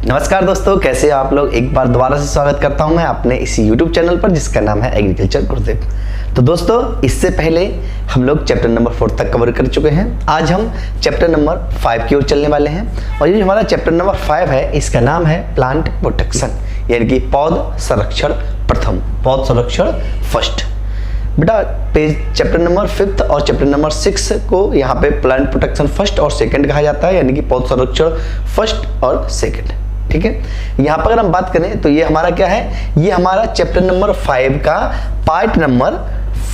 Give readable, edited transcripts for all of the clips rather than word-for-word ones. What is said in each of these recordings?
नमस्कार दोस्तों, कैसे हो आप लोग। एक बार दोबारा से स्वागत करता हूं मैं अपने इसी YouTube चैनल पर जिसका नाम है एग्रीकल्चर गुरुदेव। तो दोस्तों, इससे पहले हम लोग चैप्टर नंबर 4 तक कवर कर चुके हैं। आज हम चैप्टर नंबर 5 की ओर चलने वाले हैं और ये जो हमारा चैप्टर नंबर 5 है इसका नाम है प्लांट प्रोटेक्शन, यानी कि पौध संरक्षण प्रथम, पौध संरक्षण फर्स्ट। बेटा पेज चैप्टर नंबर 5 और चैप्टर नंबर 6 को यहाँ पे प्लांट प्रोटेक्शन फर्स्ट और सेकंड कहा जाता है, यानी कि पौध संरक्षण फर्स्ट और सेकंड। ठीक है, यहाँ पर अगर हम बात करें तो ये हमारा क्या है, ये हमारा चैप्टर नंबर 5 का पार्ट नंबर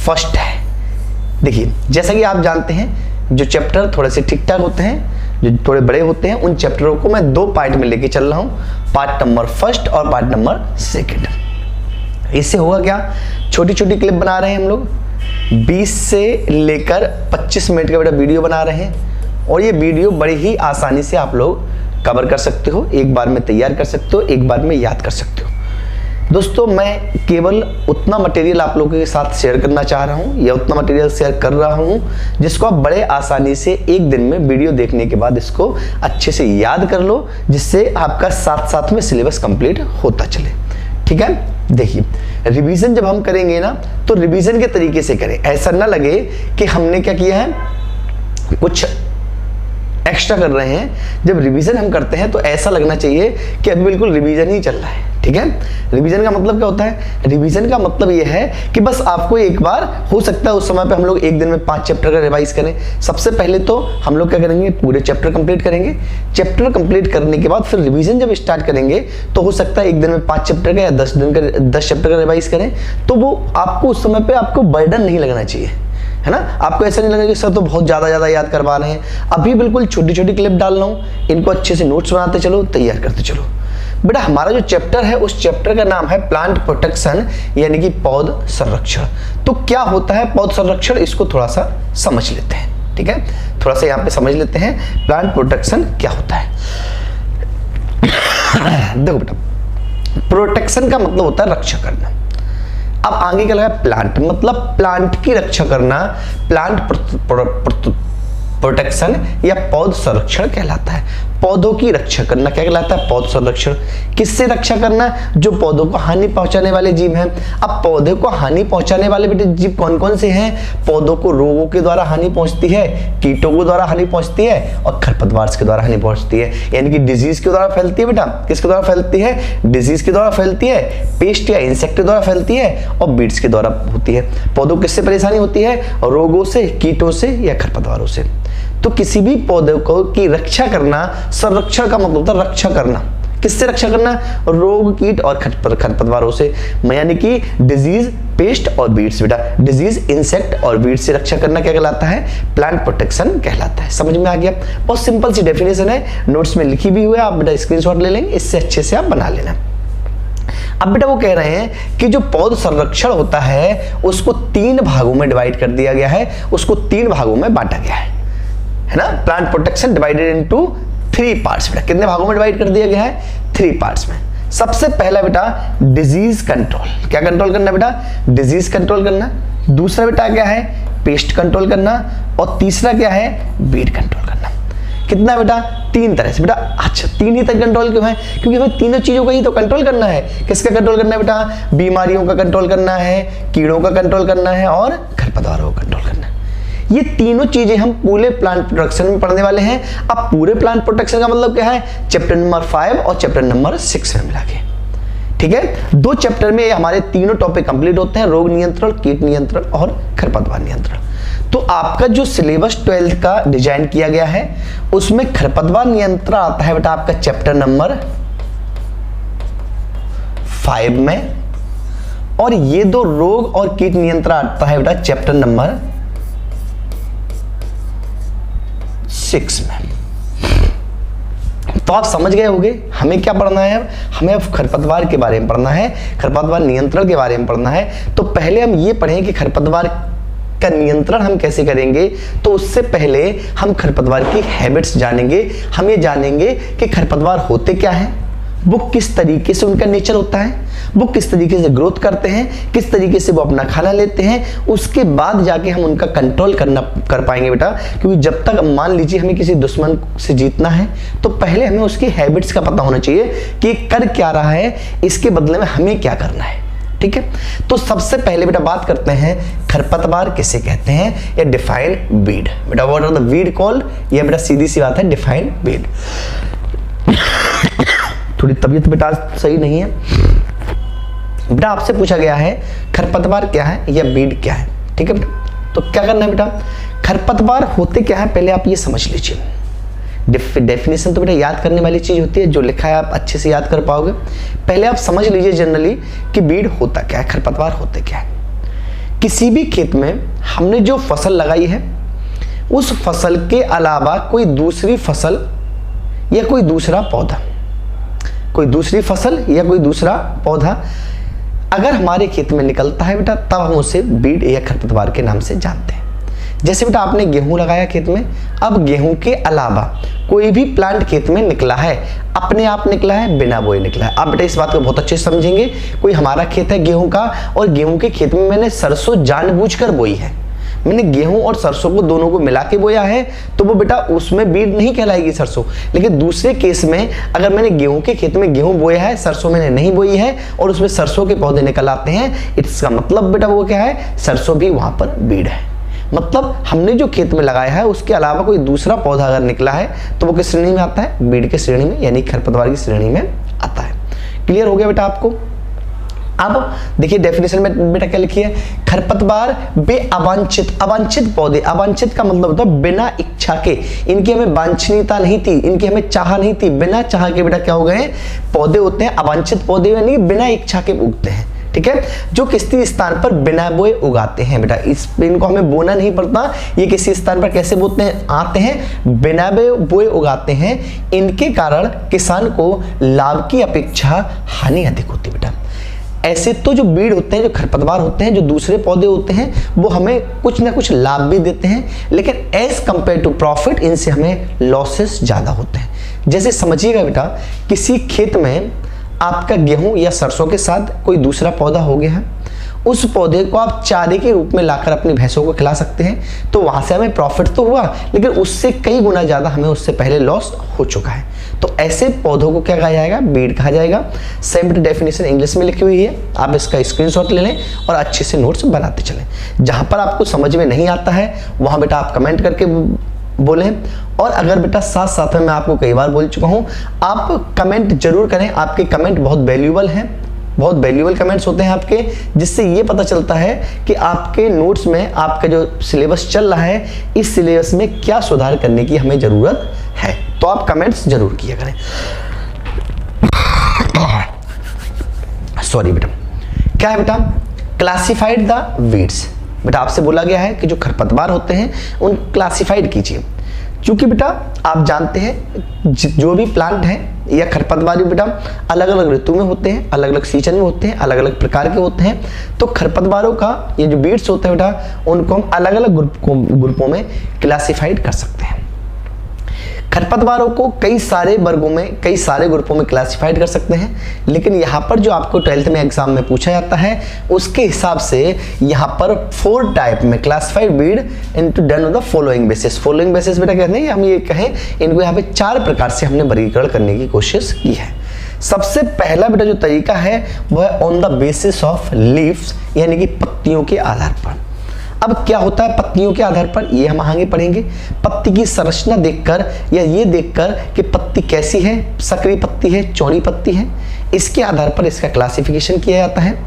फर्स्ट है। देखिए, जैसा कि आप जानते हैं जो चैप्टर थोड़े से ठीक ठाक होते हैं, जो थोड़े बड़े होते हैं, उन चैप्टरों को मैं 2 पार्ट में लेके चल रहा हूँ, पार्ट नंबर फर्स्ट और पार्ट नंबर सेकंड। इससे होगा क्या, छोटी छोटी क्लिप बना रहे हैं हम लोग, 20 से लेकर 25 मिनट का बेटा वीडियो बना रहे हैं और ये वीडियो बड़ी ही आसानी से आप लोग कवर कर सकते हो, एक बार में तैयार कर सकते हो, एक बार में याद कर सकते हो। दोस्तों, मैं केवल उतना मटेरियल आप लोगों के साथ शेयर करना चाह रहा हूँ या उतना मटेरियल शेयर कर रहा हूँ जिसको आप बड़े आसानी से एक दिन में वीडियो देखने के बाद इसको अच्छे से याद कर लो, जिससे आपका साथ साथ में सिलेबस कंप्लीट होता चले। ठीक है, देखिए रिवीजन जब हम करेंगे ना तो रिवीजन के तरीके से करें, ऐसा ना लगे कि हमने क्या किया है, कुछ एक्स्ट्रा कर रहे हैं। जब रिवीजन हम करते हैं तो ऐसा लगना चाहिए कि अभी बिल्कुल रिवीजन ही चल रहा है। ठीक है, रिवीजन का मतलब क्या होता है, रिवीजन का मतलब यह है कि बस आपको एक बार, हो सकता है उस समय पे हम लोग एक दिन में 5 चैप्टर का रिवाइज करें। सबसे पहले तो हम लोग क्या करेंगे, पूरे चैप्टर कंप्लीट करेंगे। चैप्टर कंप्लीट करने के बाद फिर रिवीजन जब स्टार्ट करेंगे तो हो सकता है एक दिन में 5 चैप्टर का या 10 चैप्टर का रिवाइज करें, तो वो आपको उस समय पे आपको बर्डन नहीं लगना चाहिए, है ना। आपको ऐसा नहीं लगेगा कि सर तो बहुत ज़्यादा याद करवा रहे हैं। अभी बिल्कुल छोटी छोटी क्लिप डाल रहा हूँ, इनको अच्छे से नोट्स बनाते चलो, तैयार करते चलो। बेटा हमारा जो चैप्टर है उस चैप्टर का नाम है प्लांट प्रोटेक्शन, यानी कि पौध संरक्षण। तो क्या होता है पौध संरक्षण, इसको थोड़ा सा समझ लेते हैं। ठीक है, थोड़ा सा यहाँ पे समझ लेते हैं प्लांट प्रोटेक्शन क्या होता है। देखो बेटा, प्रोटेक्शन का मतलब होता है रक्षा करना। अब आगे क्या लगा, प्लांट मतलब प्लांट की रक्षा करना, प्लांट प्रोटेक्शन या पौध संरक्षण कहलाता है। पौधों की रक्षा करना क्या कहलाता है, पौध संरक्षण। किससे रक्षा करना, जो पौधों को हानि पहुंचाने वाले जीव हैं। अब पौधे को हानि पहुंचाने वाले बेटे जीव कौन कौन से हैं, पौधों को रोगों के द्वारा हानि पहुंचती है, कीटों के द्वारा हानि पहुंचती है और खरपतवार के द्वारा हानि पहुंचती है, यानी कि डिजीज के द्वारा फैलती है। बेटा किसके द्वारा फैलती है, डिजीज के द्वारा फैलती है, पेस्ट या इंसेक्ट के द्वारा फैलती है और बीड्स के द्वारा होती है। पौधों किससे परेशानी होती है, रोगों से, कीटों से या खरपतवारों से। तो किसी भी पौधे को की रक्षा करना, संरक्षण का मतलब होता है रक्षा करना। किससे रक्षा करना, रोग, कीट और खरपतवारों से, यानी कि डिजीज, पेस्ट और बीड्स। बेटा डिजीज, इंसेक्ट और बीड्स से रक्षा करना क्या कहलाता है, प्लांट प्रोटेक्शन कहलाता है। समझ में आ गया, बहुत सिंपल सी डेफिनेशन है, नोट्स में लिखी भी हुई है, आप बेटा स्क्रीनशॉट ले लेंगे, इससे अच्छे से आप बना लेना। अब बेटा वो कह रहे हैं कि जो पौध संरक्षण होता है उसको 3 भागों में डिवाइड कर दिया गया है, उसको 3 भागों में बांटा गया है ना। Plant protection divided into 3 parts. बेटा कितने भागों में डिवाइड कर दिया गया है, 3 पार्ट्स में। सबसे पहला बेटा डिजीज कंट्रोल, क्या कंट्रोल करना बेटा, डिजीज कंट्रोल करना। दूसरा बेटा क्या है, पेस्ट कंट्रोल करना और तीसरा क्या है, बीड कंट्रोल करना। कितना बेटा, 3 तरह से। बेटा अच्छा 3 ही तक कंट्रोल क्यों है, क्योंकि हमें तीनों चीजों का ही तो कंट्रोल करना है। किसका कंट्रोल करना है बेटा, बीमारियों का कंट्रोल करना है, कीड़ों का कंट्रोल करना है और खरपतवारों का कंट्रोल करना है। ये तीनों चीजें हम पूरे प्लांट प्रोटेक्शन में पढ़ने वाले हैं। अब पूरे प्लांट प्रोटेक्शन का मतलब क्या है, चैप्टर नंबर 5 और चैप्टर नंबर 6 में मिला के। ठीक है, 2 चैप्टर में हमारे तीनों टॉपिक कंप्लीट होते हैं, रोग नियंत्रण, कीट नियंत्रण और खरपतवार नियंत्रण। तो आपका जो सिलेबस 12th का डिजाइन किया गया है उसमें खरपतवार नियंत्रण आता है बेटा आपका चैप्टर नंबर 5 में, और ये 2 रोग और कीट नियंत्रण आता है बेटा चैप्टर नंबर 6 में। तो आप समझ गए होंगे हमें क्या पढ़ना है, हमें अब खरपतवार के बारे में पढ़ना है, खरपतवार नियंत्रण के बारे में पढ़ना है। तो पहले हम ये पढ़ें कि खरपतवार का नियंत्रण हम कैसे करेंगे। तो उससे पहले हम खरपतवार की हैबिट्स जानेंगे, हम ये जानेंगे कि खरपतवार होते क्या हैं, वो किस तरीके से उनका नेचर होता है, वो किस तरीके से ग्रोथ करते हैं, किस तरीके से वो अपना खाना लेते हैं, उसके बाद जाके हम उनका कंट्रोल कर पाएंगे बेटा। क्योंकि जब तक मान लीजिए हमें किसी दुश्मन से जीतना है तो पहले हमें उसकी हैबिट्स का पता होना चाहिए कि कर क्या रहा है, इसके बदले में हमें क्या करना है। ठीक है, तो सबसे पहले बेटा बात करते हैं खरपतवार किसे कहते हैं, या डिफाइंड वीड। बेटा what are the weed called, ये बेटा सीधी सी बात है, डिफाइंड वीड। थोड़ी तबीयत बेटा सही नहीं है बेटा। आपसे पूछा गया है खरपतवार क्या है या वीड क्या है। ठीक है बेटा, तो क्या करना है बेटा, खरपतवार होते क्या है पहले आप ये समझ लीजिए। डेफिनेशन तो बेटा याद करने वाली चीज होती है, जो लिखा है आप अच्छे से याद कर पाओगे। पहले आप समझ लीजिए जनरली कि वीड होता क्या है, खरपतवार होते क्या है। किसी भी खेत में हमने जो फसल लगाई है उस फसल के अलावा कोई दूसरी फसल या कोई दूसरा पौधा, कोई दूसरी फसल या कोई दूसरा पौधा अगर हमारे खेत में निकलता है बेटा, तब हम उसे वीड या खरपतवार के नाम से जानते हैं। जैसे बेटा आपने गेहूं लगाया खेत में, अब गेहूं के अलावा कोई भी प्लांट खेत में निकला है, अपने आप निकला है, बिना बोए निकला है। आप बेटा इस बात को बहुत अच्छे से समझेंगे। कोई हमारा खेत है गेहूं का, और गेहूं के खेत में मैंने सरसों जानबूझकर बोई है, मैंने गेहूं और सरसों को दोनों को मिला के बोया है, तो वो बेटा उसमें वीड नहीं कहलाएगी सरसों। लेकिन दूसरे केस में अगर मैंने गेहूं के खेत में गेहूं बोया है, सरसों मैंने नहीं बोई है, और उसमें सरसों के पौधे निकल आते हैं, इसका मतलब बेटा वो क्या है, सरसों भी वहां पर वीड है। मतलब हमने जो खेत में लगाया है उसके अलावा कोई दूसरा पौधा अगर निकला है तो वो किस श्रेणी में आता है, वीड की श्रेणी में, यानी खरपतवार की श्रेणी में आता है। क्लियर हो गया बेटा आपको। अब देखिए डेफिनेशन में बेटा क्या लिखी है, खरपतवार बे अवांछित, अवांछित पौधे, अवांछित का मतलब होता है बिना इच्छा के, इनकी हमें वांछनीयता नहीं थी, इनकी हमें चाह नहीं थी, बिना चाह के बेटा क्या हो गए पौधे होते हैं, अवांछित पौधे यानी बिना इच्छा के उगते हैं। ठीक है, जो किसी स्थान पर बिना बोए उगाते हैं बेटा, इनको हमें बोना नहीं पड़ता, ये किसी स्थान पर कैसे बोते हैं, आते हैं, बिना बोए उगाते हैं। इनके कारण किसान को लाभ की अपेक्षा हानि अधिक होती है बेटा। ऐसे तो जो वीड होते हैं, जो खरपतवार होते हैं, जो दूसरे पौधे होते हैं, वो हमें कुछ ना कुछ लाभ भी देते हैं, लेकिन एज कंपेयर टू प्रॉफिट इनसे हमें लॉसेस ज्यादा होते हैं। जैसे समझिएगा बेटा, किसी खेत में आपका गेहूं या सरसों के साथ कोई दूसरा पौधा हो गया है, उस पौधे को आप चारे के रूप में लाकर अपनी भैंसों को खिला सकते हैं, तो वहां से हमें प्रॉफिट तो हुआ, लेकिन उससे कई गुना ज्यादा हमें उससे पहले लॉस हो चुका है। तो ऐसे पौधों को क्या कहा जाएगा, वीड कहा जाएगा। सेम डेफिनेशन इंग्लिश में लिखी हुई है, आप इसका स्क्रीनशॉट ले लें और अच्छे से नोट्स बनाते चलें। जहां पर आपको समझ में नहीं आता है वहां बेटा आप कमेंट करके बोलें, और अगर बेटा साथ साथ में मैं आपको कई बार बोल चुका हूं, आप कमेंट जरूर करें। आपके कमेंट बहुत वैल्यूएबल हैं, बहुत वैल्यूएबल कमेंट्स होते हैं आपके, जिससे ये पता चलता है कि आपके नोट्स में आपका जो सिलेबस चल रहा है, इस सिलेबस में क्या सुधार करने की हमें जरूरत है। तो आप कमेंट्स जरूर किया करें। सॉरी बेटा, क्या है बेटा, क्लासिफाइड द वीड्स। बेटा आपसे बोला गया है कि जो खरपतवार होते हैं उन क्लासिफाइड कीजिए। क्योंकि बेटा आप जानते हैं जो भी प्लांट है या खरपतवार बेटा अलग अलग ऋतु में होते हैं, अलग अलग सीजन में होते हैं, अलग अलग प्रकार के होते हैं। तो खरपतवारों का ये जो वीड्स होते हैं बेटा, उनको हम अलग अलग ग्रुपों में क्लासिफाइड कर सकते हैं। खरपतवारों को कई सारे वर्गों में, कई सारे ग्रुपों में क्लासिफाइड कर सकते हैं, लेकिन यहाँ पर जो आपको 12th में एग्जाम में पूछा जाता है उसके हिसाब से यहाँ पर 4 टाइप में classified weed into done on the following basis. Following basis बेटा कहते हैं, हम ये कहें इनको यहाँ पे 4 प्रकार से हमने वर्गीकरण करने की कोशिश की है। सबसे पहला बेटा जो तरीका है वो है on the basis of leaves, यानी कि पत्तियों के आधार पर। अब क्या होता है पत्तियों के आधार पर, ये हम आगे पढ़ेंगे। पत्ती की संरचना देखकर या ये देखकर कि पत्ती कैसी है, सकरी पत्ती है, चौड़ी पत्ती है, इसके आधार पर इसका क्लासिफिकेशन किया जाता है।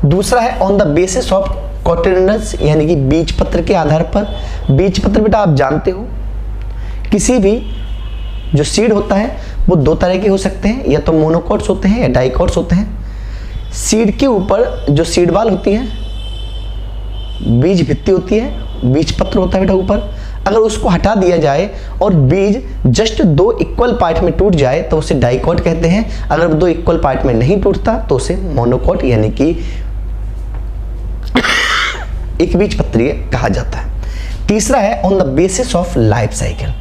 दूसरा है ऑन द बेसिस ऑफ कॉटिलेडोनस, यानी कि बीज पत्र के आधार पर। बीज पत्र बेटा आप जानते हो, किसी भी जो सीड होता है वो 2 तरह के हो सकते हैं, या तो मोनोकॉट्स होते हैं या डाइकॉट्स होते हैं। सीड के ऊपर जो सीड बाल होती है, बीज भित्ति होती है, बीज पत्र होता है बेटा ऊपर, अगर उसको हटा दिया जाए और बीज जस्ट 2 इक्वल पार्ट में टूट जाए तो उसे डाइकॉट कहते हैं। अगर 2 इक्वल पार्ट में नहीं टूटता तो उसे मोनोकॉट यानी कि एक बीज पत्रीय कहा जाता है। तीसरा है on the basis of life cycle.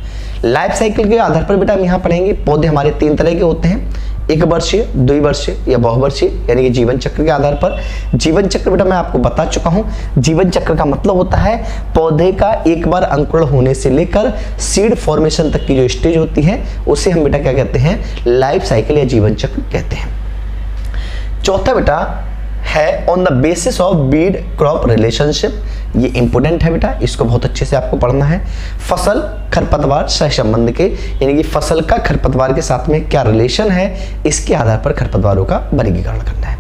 Life cycle के आधार पर बेटा हम यहाँ पढ़ेंगे पौधे हमारे 3 तरह के होते हैं। एक वर्षीय, द्विवर्षीय या बहुवर्षीय, यानी कि जीवन चक्र के आधार पर। जीवन चक्र बेटा मैं आपको बता चुका हूं। जीवन चक्र का मतलब होता है पौधे का एक बार अंकुरण होने से लेकर सीड फॉर्मेशन तक की जो स्टेज होती है उसे हम बेटा क्या कहते हैं, लाइफ साइकिल या जीवन चक्र कहते हैं। चौथा बेटा है on the basis of Beed crop relationship. ये इंपोर्टेंट है बेटा, इसको बहुत अच्छे से आपको पढ़ना है। फसल खरपतवार सहसंबंध के, यानी कि फसल का खरपतवार के साथ में क्या रिलेशन है, इसके आधार पर खरपतवारों का वर्गीकरण करना है।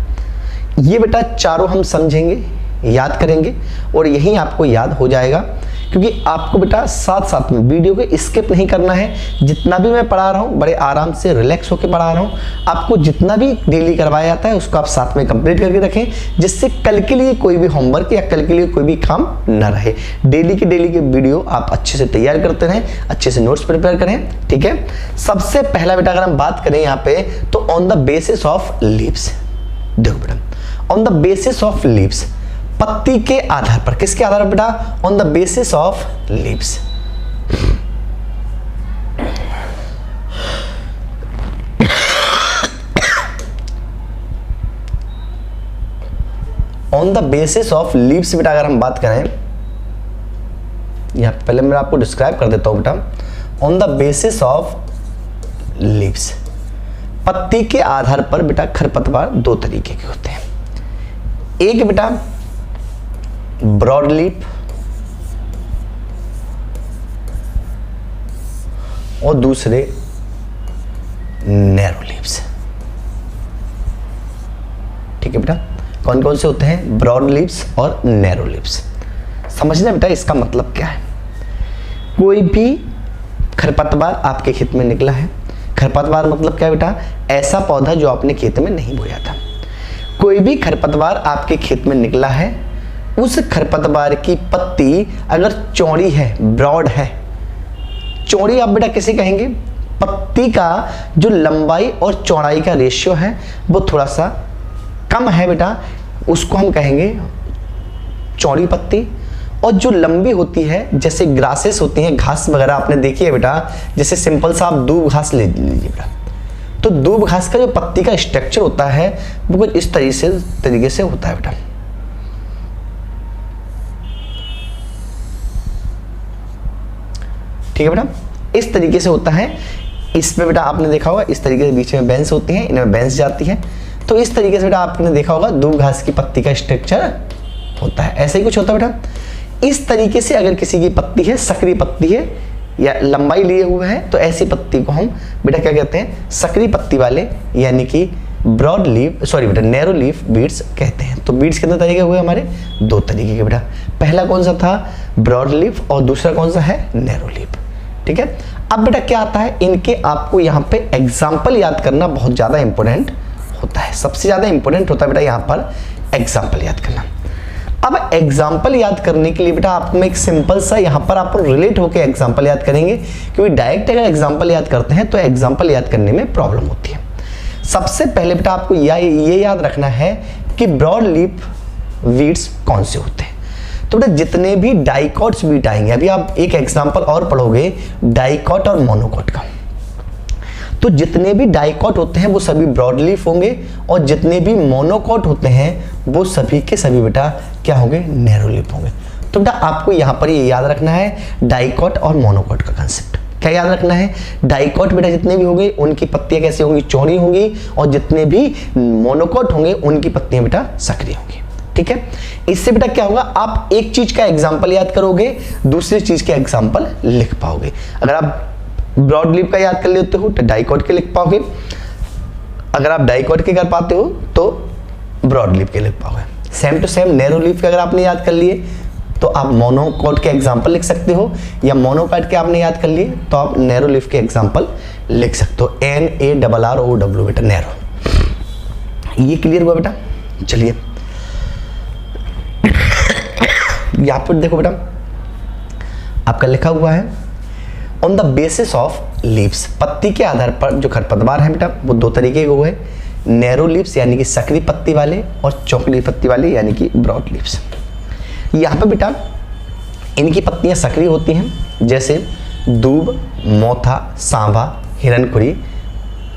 ये बेटा चारों हम समझेंगे, याद करेंगे और यही आपको याद हो जाएगा, क्योंकि आपको बेटा साथ साथ में वीडियो को स्किप नहीं करना है। जितना भी मैं पढ़ा रहा हूँ बड़े आराम से रिलैक्स होकर पढ़ा रहा हूँ। आपको जितना भी डेली करवाया जाता है उसको आप साथ में कंप्लीट करके रखें, जिससे कल के लिए कोई भी होमवर्क या कल के लिए कोई भी काम न रहे। डेली की वीडियो आप अच्छे से तैयार करते रहें, अच्छे से नोट्स प्रिपेयर करें, ठीक है। सबसे पहला बेटा अगर हम बात करें यहाँ पे, तो on the basis of leaves. देखो बेटा, on the basis of leaves, पत्ती के आधार पर। किसके आधार पर बेटा, on the basis of leaves. On the basis of leaves बेटा अगर हम बात करें, यहां पहले मैं आपको डिस्क्राइब कर देता हूं बेटा। On the basis of leaves, पत्ती के आधार पर बेटा खरपतवार दो तरीके के होते हैं। एक बेटा ब्रॉड लीफ और दूसरे नैरो लीव्स, ठीक है बेटा। कौन कौन से होते हैं, ब्रॉड लीव्स और नैरो लीव्स। समझना बेटा इसका मतलब क्या है। कोई भी खरपतवार आपके खेत में निकला है, खरपतवार मतलब क्या है बेटा, ऐसा पौधा जो आपने खेत में नहीं बोया था। कोई भी खरपतवार आपके खेत में निकला है, उस खरपतवार की पत्ती अगर चौड़ी है, ब्रॉड है, चौड़ी आप बेटा किसे कहेंगे, पत्ती का जो लंबाई और चौड़ाई का रेशियो है वो थोड़ा सा कम है बेटा, उसको हम कहेंगे चौड़ी पत्ती। और जो लंबी होती है, जैसे ग्रासेस होती हैं, घास वगैरह आपने देखी है बेटा, जैसे सिंपल सा आप दूब घास ले लीजिए बेटा, तो दूब घास का जो पत्ती का स्ट्रक्चर होता है वो कुछ इस तरीके से होता है बेटा। ठीक है बेटा, इस तरीके से होता है। इसमें बेटा आपने देखा होगा इस तरीके से बीच में बेंस होती हैं, इनमें बेंस जाती है, तो इस तरीके से बेटा आपने देखा होगा दूब घास की पत्ती का स्ट्रक्चर होता है। ऐसे ही कुछ होता है बेटा। इस तरीके से अगर किसी की पत्ती है, सक्रिय पत्ती है या लंबाई लिए हुए है, तो ऐसी पत्ती को हम बेटा क्या कहते हैं, सक्रिय पत्ती वाले, यानी कि ब्रॉड लीफ, सॉरी बेटा नैरो लीफ बीड्स कहते हैं। तो बीड्स कितने तरीके हुए हमारे, दो तरीके के बेटा। पहला कौन सा था, ब्रॉड लीफ, और दूसरा कौन सा है, नैरो लीफ। ठीक है। अब बेटा क्या आता है, इनके आपको यहाँ पे एग्जाम्पल याद करना बहुत ज़्यादा इंपॉर्टेंट होता है। सबसे ज़्यादा इंपॉर्टेंट होता है बेटा यहाँ पर एग्जाम्पल याद करना। अब एग्जाम्पल याद करने के लिए बेटा आपको मैं एक सिंपल सा यहाँ पर आप रिलेट होकर एग्जाम्पल याद करेंगे, क्योंकि डायरेक्ट अगर एग्जाम्पल याद करते हैं तो एग्जाम्पल याद करने में प्रॉब्लम होती है। सबसे पहले बेटा आपको ये याद रखना है कि ब्रॉड लीफ वीड्स कौन से होते हैं। तो बेटा जितने भी डाइकॉट्स बीट आएंगे, अभी आप एक एग्जाम्पल और पढ़ोगे डाइकॉट और मोनोकॉट का, तो जितने भी डाइकॉट होते हैं वो सभी ब्रॉड लीफ होंगे, और जितने भी मोनोकॉट होते हैं वो सभी के सभी बेटा क्या होंगे, नैरो लीफ होंगे। तो बेटा आपको यहाँ पर ये याद रखना है डाइकॉट और मोनोकॉट का कंसेप्ट। क्या याद रखना है, डाइकॉट बेटा जितने भी होंगे उनकी पत्तियां कैसी होंगी, चौड़ी होंगी, और जितने भी मोनोकॉट होंगे उनकी पत्तियां बेटा सक्रिय होंगी। ठीक है। इससे बेटा क्या होगा, आप एक चीज का एग्जाम्पल याद करोगे, दूसरी चीज के एग्जाम्पल लिख पाओगे। अगर आप ब्रॉड लीफ का याद कर लेते हो तो डाइकॉट के लिख पाओगे, अगर आप डाइकॉट के कर पाते हो तो ब्रॉड लीफ के लिख पाओगे। Same to same narrow leaf के अगर आपने याद कर लिए तो आप मोनोकॉट के एग्जाम्पल लिख सकते हो, या मोनोकॉट के आपने याद कर लिए तो आप नैरो लीफ के एग्जाम्पल लिख सकते हो। NARROW बेटा नैरो। ये क्लियर हुआ बेटा। चलिए यहाँ पर देखो बेटा आपका लिखा हुआ है on the basis of leaves, पत्ती के आधार पर जो खरपतवार है बेटा वो दो तरीके के हुए, नैरो लीव्स यानी कि सक्रिय पत्ती वाले, और चौकड़ी पत्ती वाले यानी कि ब्रॉड लीव्स। यहाँ पे बेटा इनकी पत्तियां सक्रिय होती हैं, जैसे दूब, मोथा, सांवा, हिरनखुरी,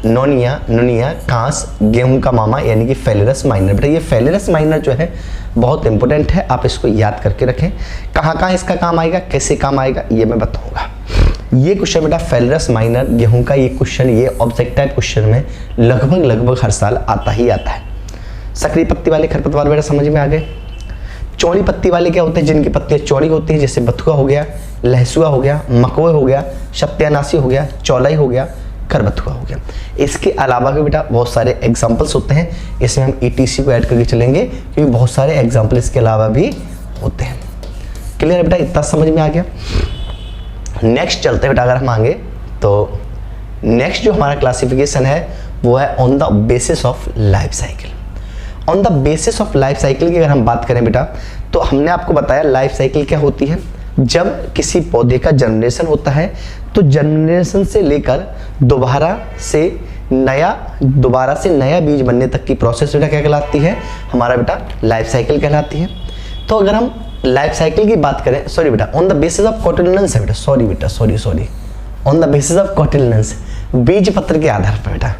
नोनिया, नुनिया, कांस, गेहूं का मामा यानी कि फेलिरस माइनर। बेटा ये फेलिरस माइनर जो है बहुत इंपॉर्टेंट है, आप इसको याद करके रखें। कहाँ कहाँ इसका काम आएगा, कैसे काम आएगा, ये मैं बताऊंगा। ये क्वेश्चन बेटा फेलिरस माइनर गेहूं का, ये क्वेश्चन ये ऑब्जेक्ट टाइप क्वेश्चन में लगभग हर साल आता ही आता है। सक्रिय पत्ती वाले खरपतवार बेटा समझ में आ गए। चौड़ी पत्ती वाले क्या होते हैं, जिनकी पत्तियां चौड़ी होती हैं, जैसे बथुआ हो गया, लहसुआ हो गया, मकवे हो गया, सत्यानाशी हो गया, चौलाई हो गया, खरबथुआ हो गया। इसके अलावा भी बेटा बहुत सारे एग्जाम्पल्स होते हैं, इसमें हम ईटीसी को ऐड करके चलेंगे क्योंकि बहुत सारे एग्जाम्पल इसके अलावा भी होते हैं। क्लियर है बेटा, इतना समझ में आ गया। नेक्स्ट चलते हैं बेटा, अगर हम आगे तो नेक्स्ट जो हमारा क्लासिफिकेशन है वो है on the basis of life cycle. On the basis of life cycle की अगर हम बात करें बेटा, तो हमने आपको बताया लाइफ साइकिल क्या होती है। जब किसी पौधे का जर्मिनेशन होता है तो जर्मिनेशन से लेकर दोबारा से नया बीज बनने तक की प्रोसेस बेटा क्या कहलाती है, हमारा बेटा लाइफ साइकिल कहलाती है। तो अगर हम लाइफ साइकिल की बात करें, सॉरी बेटा on the basis of cotyledons है बेटा, सॉरी बेटा sorry on the basis of cotyledons, बीज पत्र के आधार पर बेटा।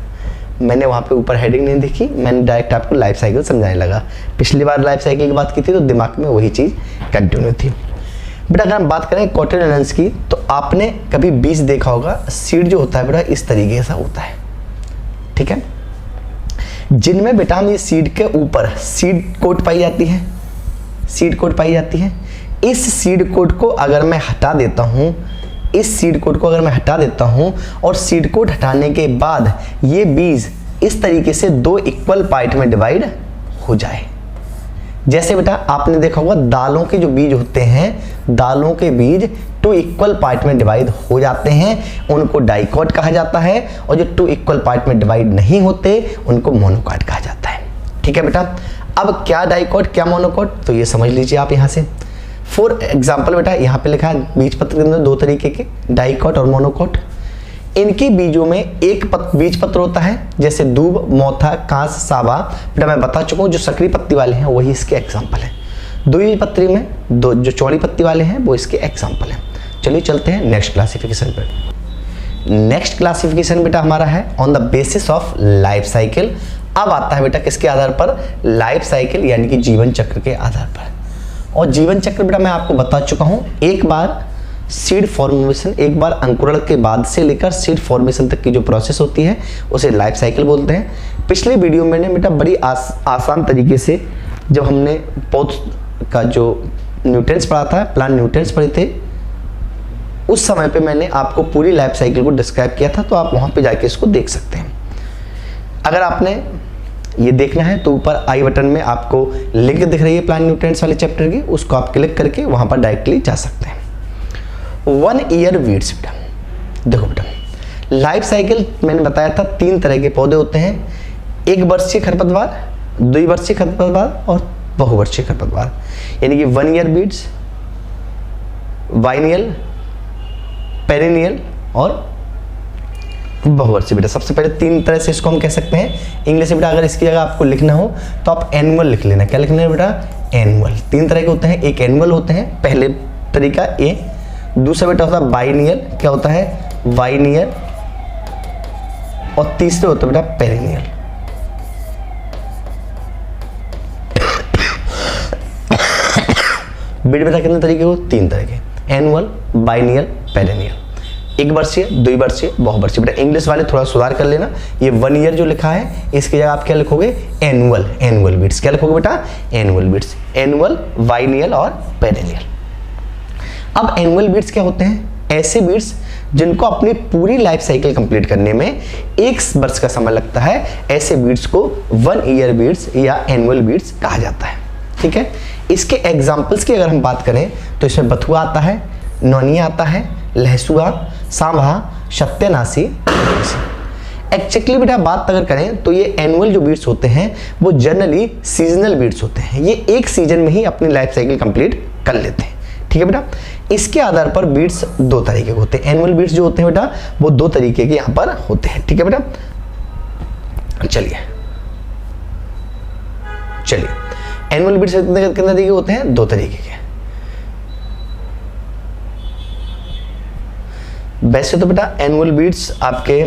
मैंने वहाँ पे ऊपर हेडिंग नहीं देखी, मैंने डायरेक्ट आपको लाइफ साइकिल समझाने लगा। पिछली बार लाइफ साइकिल की बात की थी तो दिमाग में वही चीज़ कंटिन्यू थी। बेटा अगर हम बात करें कॉटिलिनेंस की, तो आपने कभी बीज देखा होगा, सीड जो होता है बेटा इस तरीके से होता है, ठीक है। जिनमें बेटा हम ये सीड के ऊपर सीड कोट पाई जाती है, सीड कोट पाई जाती है। इस सीड कोट को अगर मैं हटा देता हूँ, इस सीड कोट को अगर मैं हटा देता हूँ और सीड कोट हटाने के बाद ये बीज इस तरीके से दो इक्वल पार्ट में डिवाइड हो जाए। जैसे बेटा आपने देखा होगा दालों के जो बीज होते हैं, दालों के बीज टू इक्वल पार्ट में डिवाइड हो जाते हैं, उनको डाइकॉट कहा जाता है, और जो टू इक्वल पार्ट में डिवाइड नहीं होते उनको मोनोकॉट कहा जाता है, ठीक है बेटा। अब क्या डाइकॉट क्या मोनोकॉट, तो ये समझ लीजिए आप यहाँ से। फॉर एग्जाम्पल बेटा यहाँ पे लिखा है बीज पत्र के अंदर दो तरीके के, डाइकॉट और मोनोकॉट। इनके बीजों में एक बीज पत्र होता है, जैसे दूब, मोथा, कांस, सावा। बेटा मैं बता चुका हूँ जो सक्रिय पत्ती वाले हैं वही इसके एग्जाम्पल हैं। द्विबीज पत्री में दो जो चौड़ी पत्ती वाले हैं वो इसके एग्जाम्पल हैं। चलिए चलते हैं नेक्स्ट क्लासिफिकेशन पर। नेक्स्ट क्लासिफिकेशन बेटा हमारा है on the basis of life cycle. अब आता है बेटा किसके आधार पर, लाइफ साइकिल यानी कि जीवन चक्र के आधार पर। और जीवन चक्र बेटा मैं आपको बता चुका हूँ, एक बार सीड फॉर्मेशन, एक बार अंकुरण के बाद से लेकर सीड फॉर्मेशन तक की जो प्रोसेस होती है उसे लाइफ साइकिल बोलते हैं। पिछले वीडियो में बेटा बड़ी आसान तरीके से जब हमने पौध का जो न्यूट्रिएंट्स पढ़ा था, प्लांट न्यूट्रिएंट्स पढ़े थे, उस समय पे मैंने आपको पूरी लाइफ साइकिल को डिस्क्राइब किया था, तो आप वहाँ पे जाके इसको देख सकते हैं। अगर आपने ये देखना है तो ऊपर आई बटन में आपको लिंक दिख रही है प्लांट न्यूट्रिएंट्स वाले चैप्टर की, उसको आप क्लिक करके वहाँ पर डायरेक्टली जा सकते हैं। 1 ईयर वीड्स बेटा, देखो बेटा लाइफ साइकिल मैंने बताया था 3 तरह के पौधे होते हैं, 1 वर्षीय खरपतवार, 2 वर्षीय खरपतवार और बहुवर्षीय खरपतवार। यानी कि 1 ईयर वीड्स, बाइनियल, पेरिनियल और बहुवर्षीय। बेटा सबसे पहले 3 तरह से इसको हम कह सकते हैं। इंग्लिश में बेटा अगर इसकी जगह आपको लिखना हो तो आप एनुअल लिख लेना। क्या लिखना है बेटा, एनुअल। 3 तरह के होते हैं, एक एनुअल होते हैं, पहले तरीका ए। दूसरा बेटा होता है बाइनियल, क्या होता है बाइनियल, और तीसरे होता है बेटा पेरिनियल। बीट बेटा कितने तरीके हो, 3 तरह के, एनुअल, बाइनियल, पेरिनियल। 1 वर्षीय, 2 वर्षीय, बहुवर्षीय। बेटा इंग्लिश वाले थोड़ा सुधार कर लेना, ये 1 ईयर जो लिखा है इसकी जगह आप क्या लिखोगे, एनुअल, एनुअल बीट्स। क्या लिखोगे बेटा, एनुअल बीट्स, एनुअल, बाइनियल और पेरिनियल। अब एनुअल बीट्स क्या होते हैं, ऐसे बीट्स जिनको अपनी पूरी लाइफ साइकिल कंप्लीट करने में 1 वर्ष का समय लगता है, ऐसे बीट्स को 1 ईयर बीट्स या एनुअल बीट्स कहा जाता है, ठीक है। इसके एग्जाम्पल्स की अगर हम बात करें तो इसमें बथुआ आता है, नौनिया आता है, लहसुआ, सांभा, सत्यानाशी। एक्चुअली बेटा बात अगर करें तो ये एनुअल जो बीट्स होते हैं वो जनरली सीजनल बीट्स होते हैं, ये एक सीजन में ही अपनी लाइफ साइकिल कंप्लीट कर लेते हैं, ठीक है बेटा। इसके आधार पर बीट्स 2 तरीके के होते हैं, एनुअल बीट्स जो होते हैं बेटा वो 2 तरीके के यहाँ पर होते हैं, ठीक है बेटा। चलिए एनुअल बीट्स कितने तरीके के होते हैं, 2 तरीके के। वैसे तो बेटा एनुअल बीट्स आपके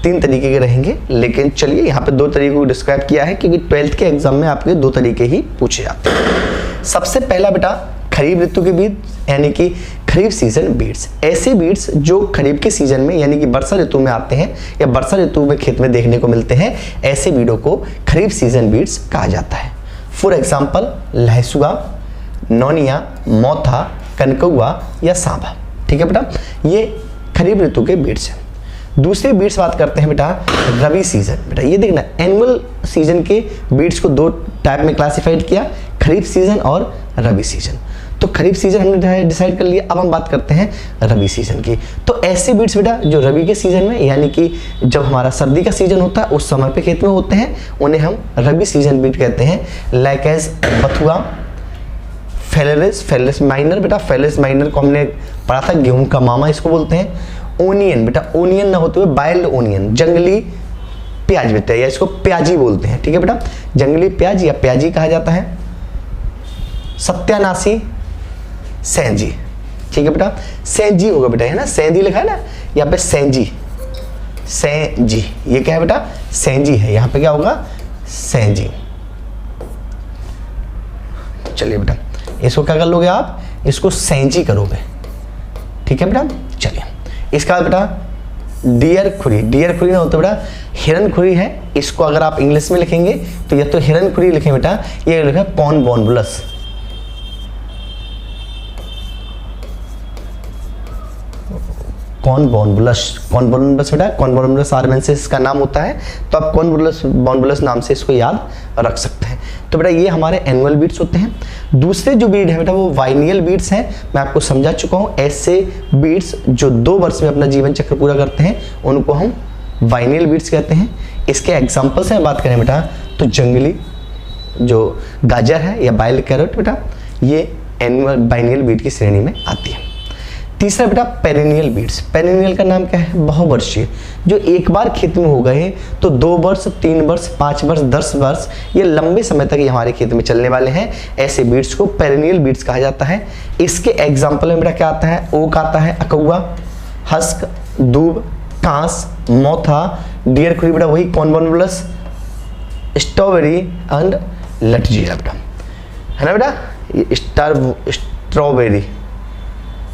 3 तरीके के रहेंगे, लेकिन चलिए यहाँ पे 2 तरीकों को डिस्क्राइब किया है क्योंकि 12th के एग्जाम में आपके 2 तरीके ही पूछे जाते हैं। सबसे पहला बेटा खरीफ ऋतु के बीज यानी कि खरीफ सीजन बीड्स। ऐसे बीड्स जो खरीफ के सीजन में यानी कि वर्षा ऋतु में आते हैं या वर्षा ऋतु में खेत में देखने को मिलते हैं, ऐसे बीडों को खरीफ सीजन बीड्स कहा जाता है। फॉर एग्जाम्पल लहसुआ, नौनिया, मोथा, कनकौआ या सांभा। ठीक है बेटा, ये खरीफ ऋतु के बीड्स हैं। दूसरे बीड्स बात करते हैं बेटा रबी सीजन। बेटा ये देखना, एनुअल सीजन के बीड्स को 2 टाइप में क्लासिफाइड किया, खरीफ सीजन और रबी सीजन। तो खरीफ सीजन हमने डिसाइड कर लिया, अब हम बात करते हैं रबी सीजन की। तो ऐसे बीड्स बेटा जो रबी के सीजन में यानी कि जब हमारा सर्दी का सीजन होता है उस समय पे खेत में होते हैं, उन्हें हम रबी सीजन बीड कहते हैं। लाइक एज बथुआ, फेलेरिस माइनर। बेटा फेलेरिस माइनर को हमने पढ़ा था, गेहूं का मामा इसको बोलते हैं। ओनियन, बेटा ओनियन ना होते हुए बाइल्ड ओनियन, जंगली प्याज बेटा, या इसको प्याजी बोलते हैं। ठीक है बेटा, जंगली प्याज या प्याजी कहा जाता है। सत्यानाशी सैंजी। ठीक है बेटा, सैंजी होगा बेटा, है ना, सैंजी लिखा है ना यहाँ पे, सैंजी, सैंजी, ये क्या है बेटा, सैंजी है, यहाँ पे क्या होगा, सैंजी। चलिए बेटा, इसको क्या कर लोगे आप, इसको सैंजी करोगे। ठीक है बेटा, चलिए इसका बेटा डियर खुरी, डियर खुरी ना होता बेटा हिरन खुरी है। इसको अगर आप इंग्लिश में लिखेंगे तो या तो हिरन खुरी लिखें बेटा, ये लिखा पॉन बॉन्बुलस। कॉनबॉन्बुलस बेटा, कॉनबॉन्बुलस आर्मेंसिस का नाम होता है, तो आप कॉनबॉन्बुलस नाम से इसको याद रख सकते हैं। तो बेटा ये हमारे एनुअल बीड्स होते हैं। दूसरे जो बीड है बेटा वो वाइनियल बीड्स हैं। मैं आपको समझा चुका हूँ, ऐसे बीड्स जो 2 वर्ष में अपना जीवन चक्र पूरा करते हैं उनको हम वाइनियल बीड्स कहते हैं। इसके एग्जाम्पल से बात करें बेटा तो जंगली जो गाजर है या बाइल कैरेट बेटा, ये एनुअल वाइनियल बीड की श्रेणी में आती है। तीसरा बेटा पेरेनियल बीड्स। पेरेनियल का नाम क्या है, बहुवर्षीय, जो एक बार खेत में हो गए तो 2 वर्ष, 3 वर्ष, 5 वर्ष, 10 वर्ष, ये लंबे समय तक ये हमारे खेत में चलने वाले हैं। ऐसे बीड्स को पेरेनियल बीड्स कहा जाता है। इसके एग्जाम्पल में बेटा क्या आता है, ओक आता है, अकौआ, हस्क, दूब, कांस, मोथा, डियर खुरी बेटा वही कॉनबॉन्बुलस, स्ट्रॉबेरी एंड लटजीरा बेटा, है ना बेटा, ये स्ट्रॉबेरी,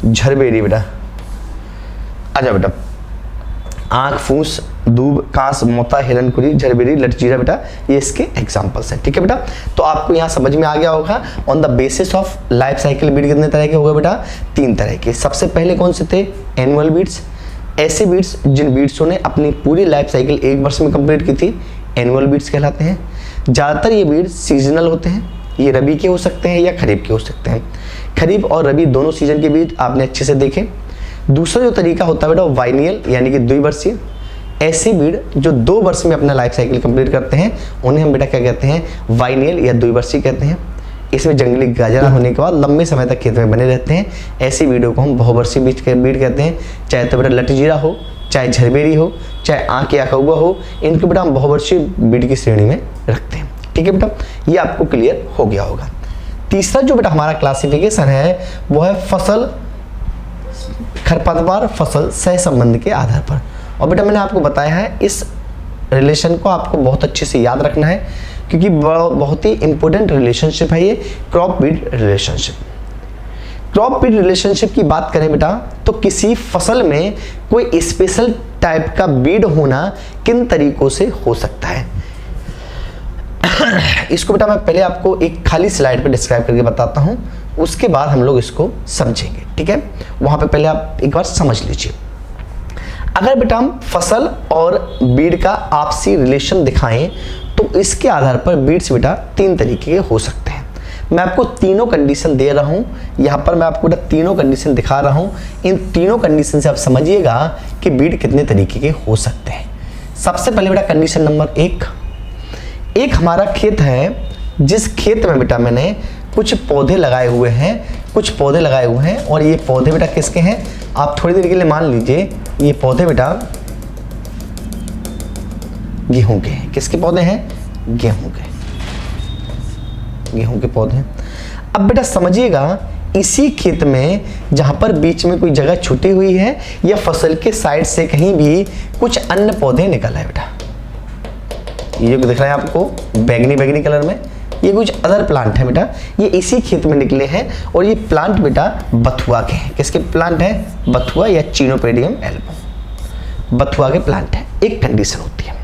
झरबेरी बेटा, आजा बेटा, आंख, फूस, दूब, कांस, मोता, हिरनखुरी, झरबेरी, लटजीरा बेटा, ये इसके एग्जांपल्स हैं। ठीक है बेटा, तो आपको यहाँ समझ में आ गया होगा on the basis of life cycle Beed कितने तरह के होगा बेटा, 3 तरह के। सबसे पहले कौन से थे, एनुअल बीड्स, ऐसे बीड्स जिन बीड्सों ने अपनी पूरी लाइफ साइकिल 1 वर्ष में कंप्लीट की थी, एनुअल बीड्स कहलाते हैं। ज़्यादातर ये बीड्स सीजनल होते हैं, ये रबी के हो सकते हैं या खरीफ के हो सकते हैं। खरीफ और रबी दोनों सीजन के बीज आपने अच्छे से देखे। दूसरा जो तरीका होता है बेटा वाइनियल यानी कि द्विवर्षीय। ऐसे बीड जो 2 वर्ष में अपना लाइफ साइकिल कंप्लीट करते हैं उन्हें हम बेटा क्या कहते हैं, वाइनियल या द्विवर्षीय कहते हैं। इसमें जंगली गाजरा होने के बाद लंबे समय तक खेत में बने रहते हैं। ऐसी बीडों को हम बहुवर्षीय बीड कहते हैं। चाहे तो बेटा लटजीरा हो, चाहे झरबेरी हो, चाहे आंख या कौवा हो, इनको बेटा हम बहुवर्षीय बीड की श्रेणी में रखते हैं। ठीक है बेटा, ये आपको क्लियर हो गया होगा। तीसरा जो बेटा हमारा क्लासिफिकेशन है वो है फसल, खरपतवार फसल सह संबंध के आधार पर। और बेटा मैंने आपको बताया है इस रिलेशन को आपको बहुत अच्छे से याद रखना है क्योंकि बहुत ही इंपॉर्टेंट रिलेशनशिप है ये, crop Beed relationship. Crop Beed relationship की बात करें बेटा तो किसी फसल में कोई स्पेशल टाइप का बीड होना किन तरीकों से हो सकता है, इसको बेटा मैं पहले आपको एक खाली स्लाइड पे डिस्क्राइब करके बताता हूं, उसके बाद हम लोग इसको समझेंगे। ठीक है, वहां पे पहले आप एक बार समझ लीजिए। अगर बेटा हम फसल और बीड का आपसी रिलेशन दिखाएं तो इसके आधार पर बीड्स बेटा 3 तरीके के हो सकते हैं। मैं आपको तीनों कंडीशन दे रहा हूं, यहां पर मैं आपको बेटा तीनों कंडीशन दिखा रहा हूं। इन तीनों कंडीशन से आप समझिएगा कि बीड कितने तरीके के हो सकते हैं। सबसे पहले बेटा कंडीशन नंबर 1, एक हमारा खेत है जिस खेत में बेटा मैंने कुछ पौधे लगाए हुए हैं, और ये पौधे बेटा किसके हैं, आप थोड़ी देर के लिए मान लीजिए ये पौधे बेटा गेहूं के हैं। किसके पौधे हैं, गेहूं के पौधे। अब बेटा समझिएगा इसी खेत में जहां पर बीच में कोई जगह छूटी हुई है या फसल के साइड से कहीं भी कुछ अन्य पौधे निकल आए बेटा, ये जो दिख रहा है आपको बैगनी बैगनी कलर में, ये कुछ अदर प्लांट है बेटा, ये इसी खेत में निकले हैं और ये प्लांट बेटा बथुआ के हैं। किसके प्लांट है? बथुआ या चिनोपेडियम एल्बम, बथुआ के प्लांट है। एक कंडीशन होती है।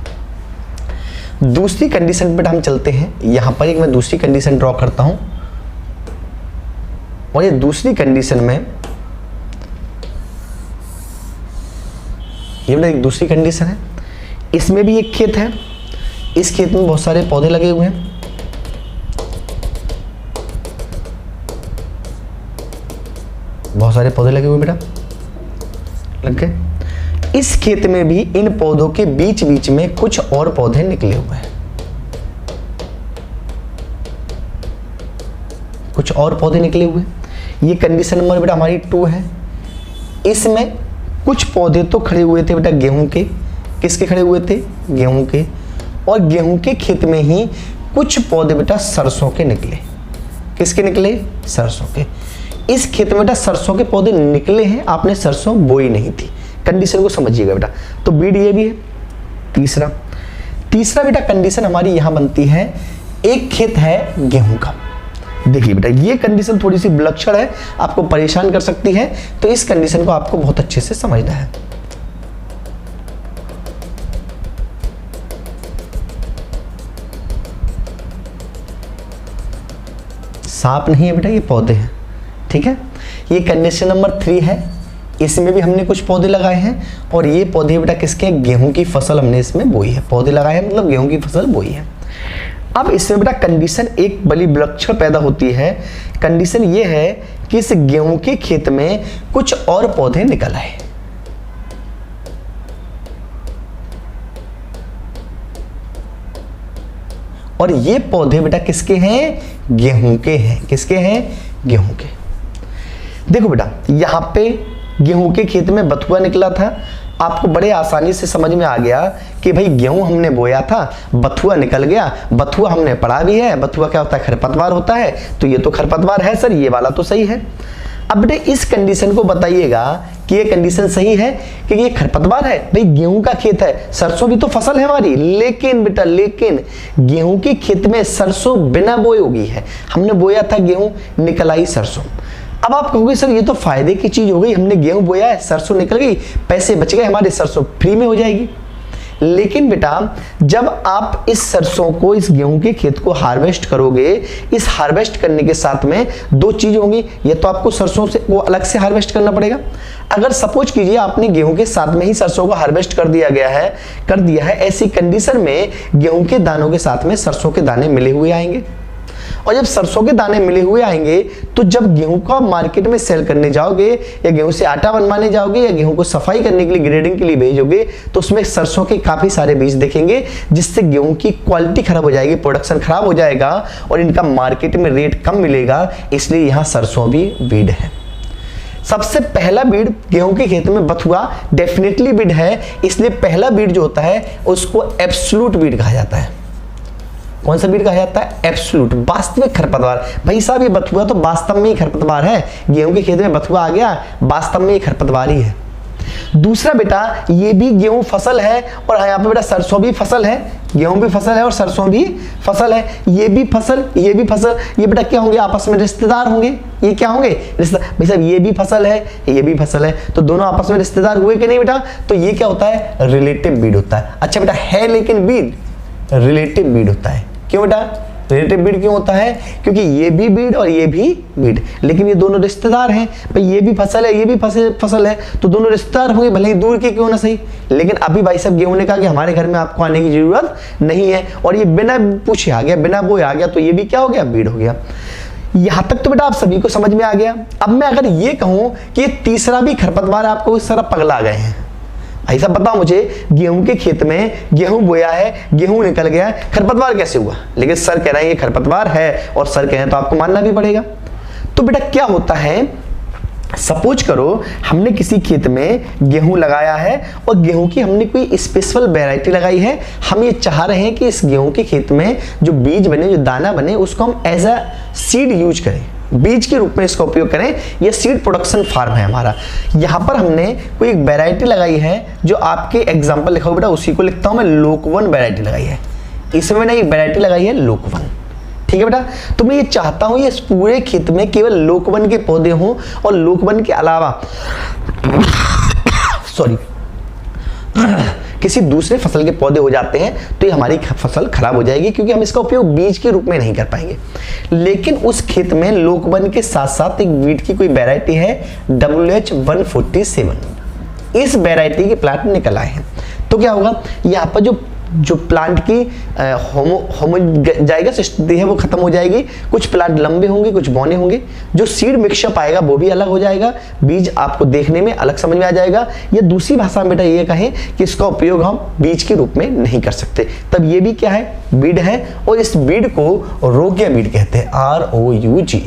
दूसरी कंडीशन बेटा हम चलते हैं, यहां पर एक मैं दूसरी कंडीशन ड्रॉ करता हूं और ये दूसरी कंडीशन में ये बेटा एक दूसरी कंडीशन है, इसमें भी एक खेत है, इस खेत में बहुत सारे पौधे लगे हुए हैं, बहुत सारे पौधे लगे हुए बेटा, लग गए। इस खेत में भी इन पौधों के बीच बीच में कुछ और पौधे निकले हुए हैं, कुछ और पौधे निकले हुए। ये कंडीशन नंबर बेटा हमारी 2 है। इसमें कुछ पौधे तो खड़े हुए थे बेटा गेहूं के, किसके खड़े हुए थे? गेहूं के। और गेहूं के खेत में ही कुछ पौधे बेटा सरसों के निकले, किसके निकले? सरसों के। इस खेत में बेटा सरसों के पौधे निकले हैं, आपने सरसों बोई नहीं थी। कंडीशन को समझिएगा बेटा। तो बीड ये भी है। तीसरा बेटा कंडीशन हमारी यहां बनती है, एक खेत है गेहूं का। देखिए बेटा ये कंडीशन थोड़ी सी विलक्षण है, आपको परेशान कर सकती है, तो इस कंडीशन को आपको बहुत अच्छे से समझना है। सांप नहीं है बेटा, ये पौधे हैं, ठीक है। ये कंडीशन नंबर 3 है, इसमें भी हमने कुछ पौधे लगाए हैं और ये पौधे बेटा किसके? गेहूं की फसल हमने इसमें बोई है। पौधे लगाए हैं मतलब गेहूं की फसल बोई है। अब इसमें बेटा कंडीशन एक बड़ी विलक्षण पैदा होती है। कंडीशन ये है कि इस गेहूं के खेत में कुछ और पौधे निकल आए, और ये पौधे बेटा किसके हैं? गेहूं के हैं। किसके हैं? गेहूं के। देखो बेटा यहां पे गेहूं के खेत में बथुआ निकला था, आपको बड़े आसानी से समझ में आ गया कि भाई गेहूं हमने बोया था, बथुआ निकल गया। बथुआ हमने पढ़ा भी है, बथुआ क्या होता है? खरपतवार होता है। तो ये तो खरपतवार है सर, ये वाला तो सही है। अब बेटे इस कंडीशन को बताइएगा कि ये कंडीशन सही है कि ये खरपतवार है। भाई गेहूं का खेत है, सरसों भी तो फसल है हमारी, लेकिन बेटा लेकिन गेहूं के खेत में सरसों बिना बोए उगी है। हमने बोया था गेहूं, निकल आई सरसों। अब आप कहोगे सर ये तो फायदे की चीज हो गई, हमने गेहूं बोया है, सरसों निकल गई, पैसे बच गए हमारे, सरसों फ्री में हो जाएगी। लेकिन बेटा जब आप इस सरसों को, इस गेहूं के खेत को हार्वेस्ट करोगे, इस हार्वेस्ट करने के साथ में 2 चीज होंगी, या तो आपको सरसों से वो अलग से हार्वेस्ट करना पड़ेगा। अगर सपोज कीजिए आपने गेहूं के साथ में ही सरसों को हार्वेस्ट कर दिया है, ऐसी कंडीशन में गेहूं के दानों के साथ में सरसों के दाने मिले हुए आएंगे। और जब सरसों के दाने मिले हुए आएंगे तो जब गेहूं को मार्केट में सेल करने जाओगे या गेहूं से आटा बनवाने जाओगे या गेहूं को सफाई करने के लिए ग्रेडिंग के लिए भेजोगे, तो उसमें सरसों के काफी सारे बीज देखेंगे, जिससे गेहूं की क्वालिटी खराब हो जाएगी, प्रोडक्शन खराब हो जाएगा और इनका मार्केट में रेट कम मिलेगा। इसलिए यहां सरसों भी बीड है। सबसे पहला बीड गेहूं के खेत में बथुआ डेफिनेटली बीड है, इसलिए पहला बीड जो होता है उसको एब्सोल्यूट बीड कहा जाता है। कौन सा बीड कहा जाता है? एब्सोल्यूट, वास्तविक खरपतवार। भाई साहब ये बथुआ तो वास्तव में ही खरपतवार है, गेहूं के खेत में बथुआ आ गया, वास्तव में ये खरपतवार ही है। दूसरा बेटा ये भी गेहूं फसल है और यहाँ पे बेटा सरसों भी फसल है, गेहूं भी फसल है और सरसों भी फसल है। ये भी फसल, ये भी फसल, ये बेटा क्या होंगे? आपस में रिश्तेदार होंगे। ये क्या होंगे? रिश्तेदार। भाई साहब ये भी फसल है, ये भी फसल है, तो दोनों आपस में रिश्तेदार हुए कि नहीं बेटा? तो ये क्या होता है? रिलेटिव बीड होता है। अच्छा बेटा है लेकिन बीड रिलेटिव बीड होता है। क्यों बेटा रिलेटिव बीड क्यों होता है? क्योंकि ये भी बीड और ये भी बीड, लेकिन ये दोनों रिश्तेदार हैं। भाई ये भी फसल है, ये भी फसल है, तो दोनों रिश्तेदार होंगे, भले ही दूर के क्यों ना सही। लेकिन अभी भाई साहब गेहूं ने कहा कि हमारे घर में आपको आने की जरूरत नहीं है, और ये बिना पूछे आ गया, बिना बोए आ गया, तो ये भी क्या हो गया? बीड हो गया। यहां तक तो बेटा आप सभी को समझ में आ गया। अब मैं अगर ये कहूं कि ये तीसरा भी खरपतवार, आपको इस तरह पगला गए हैं। ऐसा बताओ मुझे, गेहूं के खेत में गेहूं बोया है, गेहूं निकल गया है, खरपतवार कैसे हुआ? लेकिन सर कह रहे हैं ये खरपतवार है और सर कह रहे हैं तो आपको मानना भी पड़ेगा। तो बेटा क्या होता है, सपोज करो हमने किसी खेत में गेहूं लगाया है और गेहूं की हमने कोई स्पेशल वैरायटी लगाई है। हम ये चाह रहे हैं कि इस गेहूं के खेत में जो बीज बने, जो दाना बने, उसको हम एज अ सीड यूज करें। बीज के रूप में इसका उपयोग करें। ये सीड प्रोडक्शन फार्म है हमारा। यहाँ पर हमने कोई एक वैरायटी लगाई है, जो आपके एग्जाम्पल लिखा हो बेटा उसी को लिखता हूँ मैं, लोकवन वैरायटी लगाई है। इसमें मैंने एक वैरायटी लगाई है लोकवन, ठीक है बेटा। तो मैं ये चाहता हूँ ये इस पूरे खेत में केवल लोकवन के पौधे हों, और लोकवन के अलावा सॉरी किसी दूसरे फसल के पौधे हो जाते हैं तो ये हमारी फसल खराब हो जाएगी, क्योंकि हम इसका उपयोग बीज के रूप में नहीं कर पाएंगे। लेकिन उस खेत में लोकवन के साथ साथ एक वीट की कोई वैरायटी है WH147, इस वैरायटी के प्लांट निकल आए हैं। तो क्या होगा, यहाँ पर जो प्लांट की होमोजाइगस स्थिति है वो खत्म हो जाएगी। कुछ प्लांट लंबे होंगे, कुछ बौने होंगे। जो सीड मिक्सअप आएगा वो भी अलग हो जाएगा, बीज आपको देखने में अलग समझ में आ जाएगा। या दूसरी भाषा में बेटा ये कहें कि इसका उपयोग हम बीज के रूप में नहीं कर सकते। तब ये भी क्या है, बीड है, और इस बीड को रोग्य बीड कहते हैं, ROUG।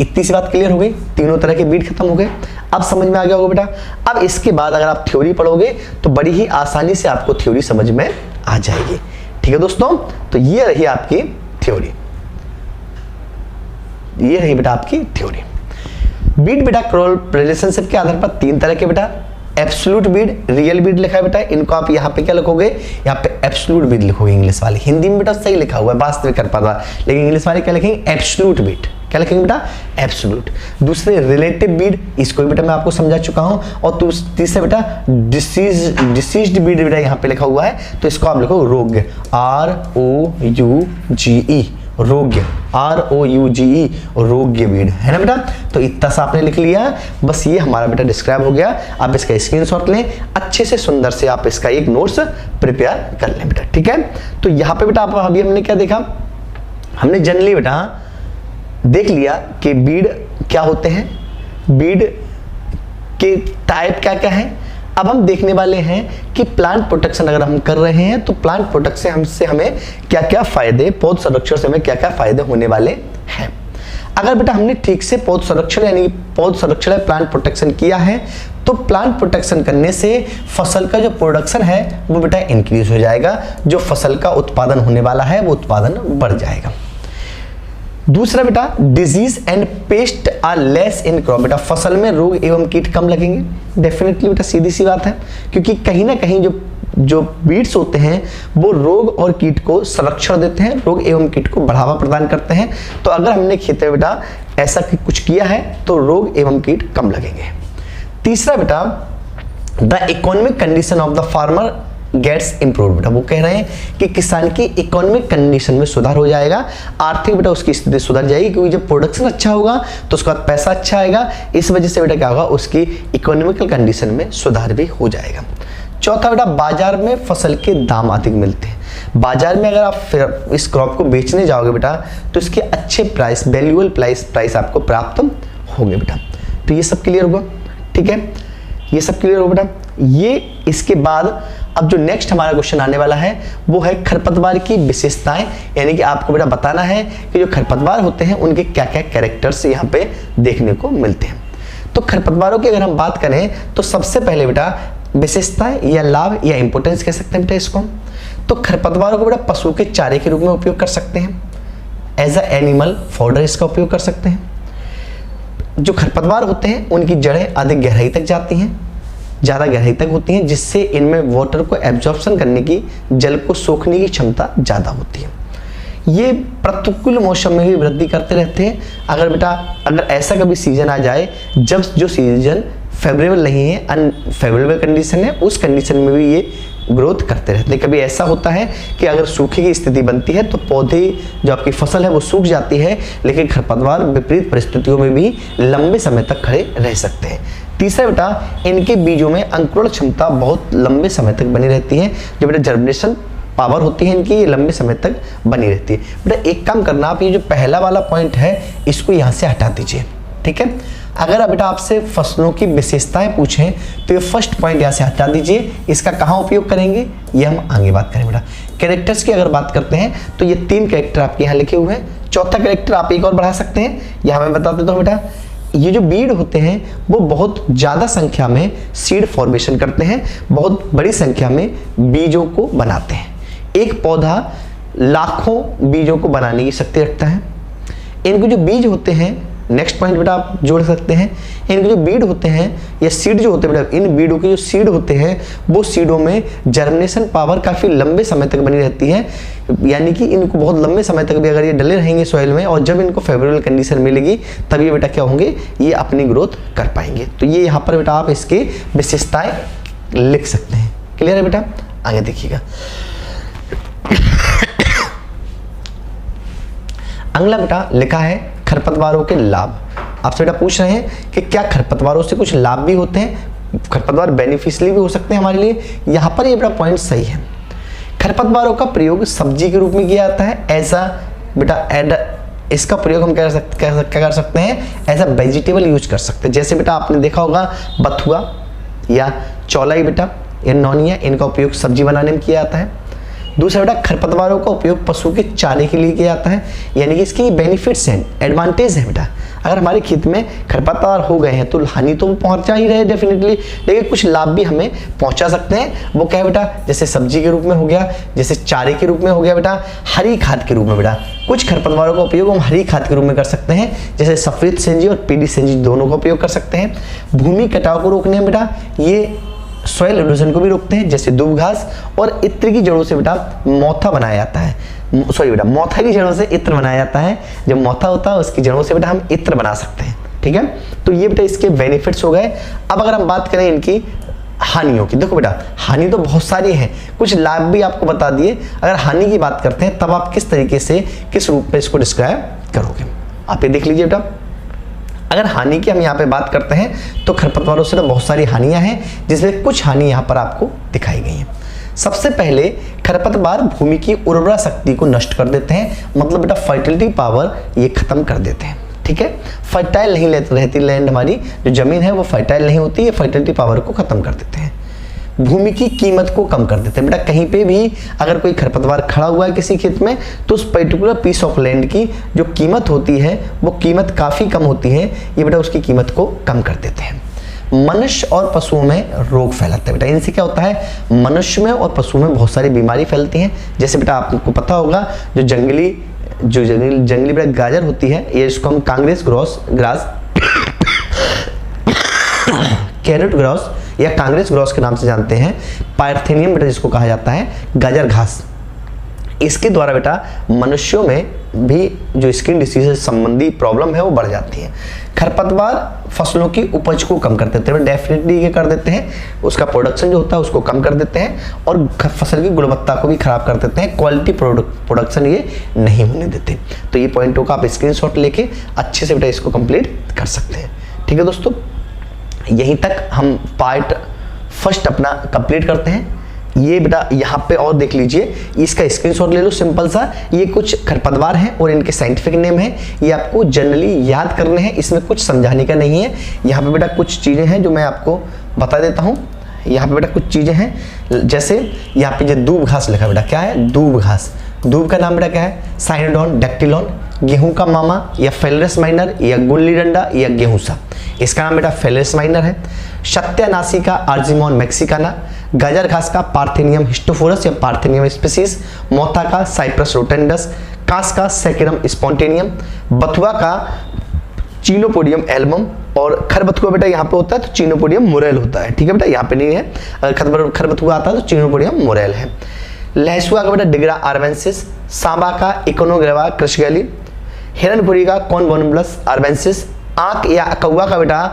इतनी सी बात क्लियर हो गई, तीनों तरह के बीड खत्म हो गए। अब समझ में आ गया होगा बेटा। अब इसके बाद अगर आप थ्योरी पढ़ोगे तो बड़ी ही आसानी से आपको थ्योरी समझ में आ जाएगी, ठीक है दोस्तों। तो ये रही आपकी थ्योरी, ये रही बेटा आपकी थ्योरी। बीड बेटा क्रॉप रिलेशनशिप के आधार पर तीन तरह के बेटा, एब्सोल्यूट बीड, रियल बीड लिखा है बेटा। इनको आप यहाँ पे क्या लिखोगे, यहाँ पे एब्सोल्यूट बीड लिखोगे इंग्लिश वाले। हिंदी में बेटा सही लिखा हुआ है, वास्तविक कर पाता, लेकिन इंग्लिश वाले क्या लिखेंगे, एब्सोल्यूट बीड। क्या लिखेंगे बेटा, एब्सोल्यूट। दूसरे रिलेटिव बीड, इसको भी बेटा मैं आपको समझा चुका हूं। और तीसरे बेटा डिसीज्ड बीड बेटा यहाँ पे लिखा हुआ है, तो इसको आप लिखो रोग्य, ROUGE, रोग्य, ROUGE, रोग्य बीड, है ना बेटा। तो इतना सा आपने लिख लिया, बस ये हमारा बेटा डिस्क्राइब हो गया। आप इसका स्क्रीनशॉट लें, अच्छे से सुंदर से आप इसका एक नोट्स प्रिपेयर कर लें बेटा, ठीक है। तो यहाँ पे बेटा अभी हमने क्या देखा, हमने जनरली बेटा देख लिया कि बीड क्या होते हैं, बीड के टाइप क्या क्या है। अब हम देखने वाले हैं कि प्लांट प्रोटेक्शन अगर हम कर रहे हैं तो प्लांट प्रोटेक्शन से हमें क्या क्या फायदे, पौध संरक्षण से हमें क्या क्या फायदे होने वाले हैं। अगर बेटा हमने ठीक से पौध संरक्षण यानी पौध संरक्षण या प्लांट प्रोटेक्शन किया है, तो प्लांट प्रोटेक्शन करने से फसल का जो प्रोडक्शन है वो बेटा इंक्रीज हो जाएगा। जो फसल का उत्पादन होने वाला है वो उत्पादन बढ़ जाएगा। दूसरा बेटा, disease and pest are less in crop. बेटा फसल में रोग एवं कीट कम लगेंगे, डेफिनेटली बेटा सीधी सी बात है, क्योंकि कहीं ना कहीं जो बीड्स होते हैं वो रोग और कीट को संरक्षण देते हैं, रोग एवं कीट को बढ़ावा प्रदान करते हैं। तो अगर हमने खेत में बेटा ऐसा कुछ किया है तो रोग एवं कीट कम लगेंगे। तीसरा बेटा, the economic condition of the farmer gets improve. बेटा वो कह रहे हैं कि किसान की इकोनॉमिक कंडीशन में सुधार हो जाएगा, आर्थिक बेटा उसकी स्थिति सुधर जाएगी, क्योंकि जब प्रोडक्शन अच्छा होगा तो उसके बाद पैसा अच्छा आएगा। इस वजह से बेटा क्या होगा, उसकी इकोनॉमिकल कंडीशन में सुधार भी हो जाएगा। चौथा बेटा, बाजार में फसल के दाम अधिक मिलते हैं। बाजार में अगर आप इस क्रॉप को बेचने जाओगे बेटा तो इसके अच्छे प्राइस, वैल्यूएबल प्राइस आपको प्राप्त होंगे बेटा। तो ये सब क्लियर होगा, ठीक है, ये सब क्लियर होगा बेटा। ये इसके बाद अब जो नेक्स्ट हमारा क्वेश्चन आने वाला है वो है खरपतवार की विशेषताएं, यानी कि आपको बेटा बताना है कि जो खरपतवार होते हैं उनके क्या क्या कैरेक्टर्स यहाँ पे देखने को मिलते हैं। तो खरपतवारों की अगर हम बात करें तो सबसे पहले बेटा विशेषताएं या लाभ या इंपोर्टेंस कह सकते हैं बेटा इसको। तो खरपतवारों को बेटा पशु के चारे के रूप में उपयोग कर सकते हैं, एज अ एनिमल फॉडर इसका उपयोग कर सकते हैं। जो खरपतवार होते हैं उनकी जड़ें अधिक गहराई तक जाती हैं, ज़्यादा गहराई तक होती हैं, जिससे इनमें वाटर को एब्जॉर्प्शन करने की, जल को सोखने की क्षमता ज़्यादा होती है। ये प्रतिकूल मौसम में भी वृद्धि करते रहते हैं। अगर ऐसा कभी सीजन आ जाए जब जो सीजन फेवरेबल नहीं है, अनफेवरेबल कंडीशन है, उस कंडीशन में भी ये ग्रोथ करते रहते हैं। कभी ऐसा होता है कि अगर सूखे की स्थिति बनती है तो पौधे, जो आपकी फसल है वो सूख जाती है, लेकिन खरपतवार विपरीत परिस्थितियों में भी लंबे समय तक खड़े रह सकते हैं। तीसरा बेटा, इनके बीजों में अंकुरण क्षमता बहुत लंबे समय तक बनी रहती है। जो बेटा जर्मिनेशन पावर होती है इनकी, ये लंबे समय तक बनी रहती है। बेटा एक काम करना, आप ये जो पहला वाला पॉइंट है इसको यहाँ से हटा दीजिए, ठीक है। अगर अब बेटा आपसे फसलों की विशेषताएं पूछें तो ये फर्स्ट पॉइंट यहाँ से हटा दीजिए। इसका कहाँ उपयोग करेंगे ये हम आगे बात करें बेटा। कैरेक्टर्स की अगर बात करते हैं तो ये 3 कैरेक्टर आपके यहाँ लिखे हुए हैं। चौथा कैरेक्टर आप एक और बढ़ा सकते हैं, यहाँ मैं बता देता हूँ बेटा। ये जो बीड होते हैं वो बहुत ज़्यादा संख्या में सीड फॉर्मेशन करते हैं, बहुत बड़ी संख्या में बीजों को बनाते हैं। एक पौधा लाखों बीजों को बनाने की शक्ति रखता है। इनके जो बीज होते हैं, नेक्स्ट पॉइंट बेटा आप जोड़ सकते हैं, इनके जो बीड होते हैं या सीड जो होते हैं बेटा, इन बीडों के जो सीड होते हैं वो सीडों में जर्मिनेशन पावर काफ़ी लंबे समय तक बनी रहती है, यानी कि इनको बहुत लंबे समय तक भी अगर ये डले रहेंगे सॉइल में और जब इनको फेवरेबल कंडीशन मिलेगी तब ये बेटा क्या होंगे, ये अपनी ग्रोथ कर पाएंगे। तो ये यहाँ पर बेटा आप इसके विशेषताएं लिख सकते हैं। क्लियर है बेटा? आगे देखिएगा। अगला बेटा लिखा है खरपतवारों के लाभ। आपसे बेटा पूछ रहे हैं कि क्या खरपतवारों से कुछ लाभ भी होते हैं, खरपतवार बेनिफिशियली भी हो सकते हैं हमारे लिए। यहाँ पर ये बेटा पॉइंट सही है। खरपतवारों का प्रयोग सब्जी के रूप में किया जाता है। ऐसा बेटा इसका प्रयोग हम क्या कर सकते हैं, एज अ वेजिटेबल यूज कर सकते हैं। जैसे बेटा आपने देखा होगा बथुआ या चौलाई बेटा या नौनिया, इनका उपयोग सब्जी बनाने में किया जाता है। दूसरा बेटा खरपतवारों का उपयोग पशु के चारे के लिए किया जाता है, यानी कि इसकी बेनिफिट्स हैं, एडवांटेज है बेटा। अगर हमारे खेत में खरपतवार हो गए हैं तो हानि तो पहुंचा ही रहे डेफिनेटली, लेकिन कुछ लाभ भी हमें पहुंचा सकते हैं। वो क्या है बेटा, जैसे सब्जी के रूप में हो गया, जैसे चारे के रूप में हो गया बेटा, हरी खाद के रूप में बेटा। कुछ खरपतवारों का उपयोग हम हरी खाद के रूप में कर सकते हैं, जैसे सफेद सेंजी और पीली सेंजी दोनों का उपयोग कर सकते हैं। भूमि कटाव को रोकने में बेटा ये सॉइल इरोजन को भी रोकते हैं, जैसे दूब घास और इत्र की जड़ों से बेटा मोथा बनाया जाता है। सॉरी बेटा, मोथा की जड़ों से इत्र बनाया जाता है। जब मोथा होता है उसकी जड़ों से बेटा हम इत्र बना सकते हैं। ठीक है, तो ये बेटा इसके बेनिफिट्स हो गए। अब अगर हम बात करें इनकी हानियों की, देखो बेटा हानि तो बहुत सारी है, कुछ लाभ भी आपको बता दिए। अगर हानि की बात करते हैं तब आप किस तरीके से, किस रूप में इसको डिस्क्राइब करोगे, आप ये देख लीजिए बेटा। अगर हानि की हम यहाँ पे बात करते हैं तो खरपतवारों से तो बहुत सारी हानियां हैं, जिसमें कुछ हानि यहाँ पर आपको दिखाई गई हैं। सबसे पहले खरपतवार भूमि की उर्वरा शक्ति को नष्ट कर देते हैं, मतलब बेटा फर्टिलिटी पावर ये खत्म कर देते हैं। ठीक है, फर्टाइल नहीं रहती लैंड, हमारी जो जमीन है वो फर्टाइल नहीं होती है, फर्टिलिटी पावर को खत्म कर देते हैं। भूमि की कीमत को कम कर देते हैं बेटा। कहीं पे भी अगर कोई खरपतवार खड़ा हुआ है किसी खेत में तो उस पर्टिकुलर पीस ऑफ लैंड की जो कीमत होती है वो कीमत काफ़ी कम होती है, ये बेटा उसकी कीमत को कम कर देते हैं। मनुष्य और पशुओं में रोग फैलाते हैं बेटा। इनसे क्या होता है, मनुष्य में और पशुओं में बहुत सारी बीमारी फैलती हैं। जैसे बेटा आपको पता होगा जो जंगली बेटा गाजर होती है, ये इसको हम कांग्रेस ग्रास कैरेट ग्रास या कांग्रेस ग्रास के नाम से जानते हैं। पायर्थेनियम बेटा जिसको कहा जाता है गाजर घास, इसके द्वारा बेटा मनुष्यों में भी जो स्किन डिसीज संबंधी प्रॉब्लम है वो बढ़ जाती है। खरपतवार फसलों की उपज को कम कर देते हैं, डेफिनेटली ये कर देते हैं, उसका प्रोडक्शन जो होता है उसको कम कर देते हैं और फसल की गुणवत्ता को भी खराब कर देते हैं, क्वालिटी प्रोडक्शन ये नहीं होने देते। तो ये पॉइंटों का आप स्क्रीनशॉट लेके अच्छे से बेटा इसको कंप्लीट कर सकते हैं। ठीक है दोस्तों, यहीं तक हम पार्ट फर्स्ट अपना कंप्लीट करते हैं। ये बेटा यहाँ पे और देख लीजिए, इसका स्क्रीनशॉट ले लो सिंपल सा। ये कुछ खरपतवार हैं और इनके साइंटिफिक नेम है, ये आपको जनरली याद करने हैं, इसमें कुछ समझाने का नहीं है। यहाँ पे बेटा कुछ चीज़ें हैं जो मैं आपको बता देता हूँ। यहाँ पे बेटा कुछ चीज़ें हैं, जैसे यहाँ पे जो दूब घास लिखा है बेटा, क्या है दूब घास। दूब का नाम बेटा क्या है, साइनोडॉन डैक्टिलॉन। गेहूं का मामा या फेलरस माइनर या गुल्ली डंडा या गेहूंसा, इसका नाम बेटा फेलरस माइनर है। सत्यानाशी का आर्जिमोन मैक्सिकाना। गाजर घास का पार्थेनियम हिस्टोफोरस या पार्थेनियम स्पीसीज। मोथा का साइप्रस रोटेंडस। कांस का सेकेरम स्पॉन्टेनियम। बथुआ का चीनोपोडियम एल्बम। और खरबथुआ बेटा यहाँ पे होता है तो चीनोपोडियम मोरेल होता है। ठीक है बेटा, यहाँ पे नहीं है, अगर खरबथुआ आता है तो चीनोपोडियम मोरेल है। लहसुआ का बेटा डिग्रा आर्वेंसिस। सांबा का इकोनोग्रेवा कृषगैली। हिरनपुरी का कॉनबोनबलस आर्वेंसिस। आंक या कौवा का बेटा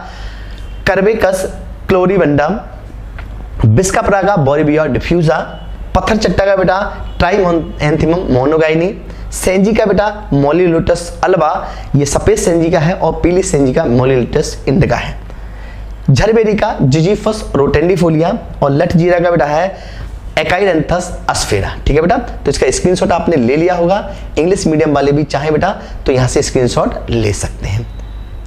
कर्बेकस क्लोरीबंडम। बिस्कापरा का बोरीबिया डिफ्यूजा। पत्थर चट्टा का बेटा ट्राइमोन्थेमम मोनोगाइनी। सेंजी का बेटा मोलिलोटस अल्बा, ये सफेद सेंजी का है, और पीली सेंजी का मोलिलोटस इंडिका है। झरबेरी का जिजीफस रोटेंडिफोलिया। और लठ जीरा का बेटा है एकाइरेंथस अस्फेरा। ठीक है बेटा, तो इसका स्क्रीनशॉट आपने ले लिया होगा। इंग्लिश मीडियम वाले भी चाहे बेटा तो यहाँ से स्क्रीनशॉट ले सकते हैं,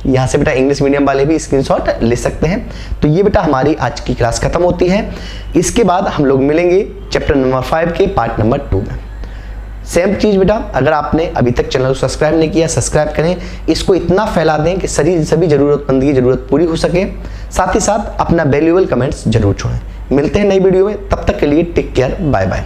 यहाँ से बेटा इंग्लिश मीडियम वाले भी स्क्रीनशॉट ले सकते हैं। तो ये बेटा हमारी आज की क्लास खत्म होती है। इसके बाद हम लोग मिलेंगे चैप्टर नंबर 5 के पार्ट नंबर 2 में। सेम चीज़ बेटा, अगर आपने अभी तक चैनल को सब्सक्राइब नहीं किया, सब्सक्राइब करें, इसको इतना फैला दें कि सभी ज़रूरतमंद की ज़रूरत पूरी हो सके। साथ ही साथ अपना वैल्यूएबल कमेंट्स जरूर छोड़ें। मिलते हैं नई वीडियो में, तब तक के लिए टेक केयर, बाय बाय।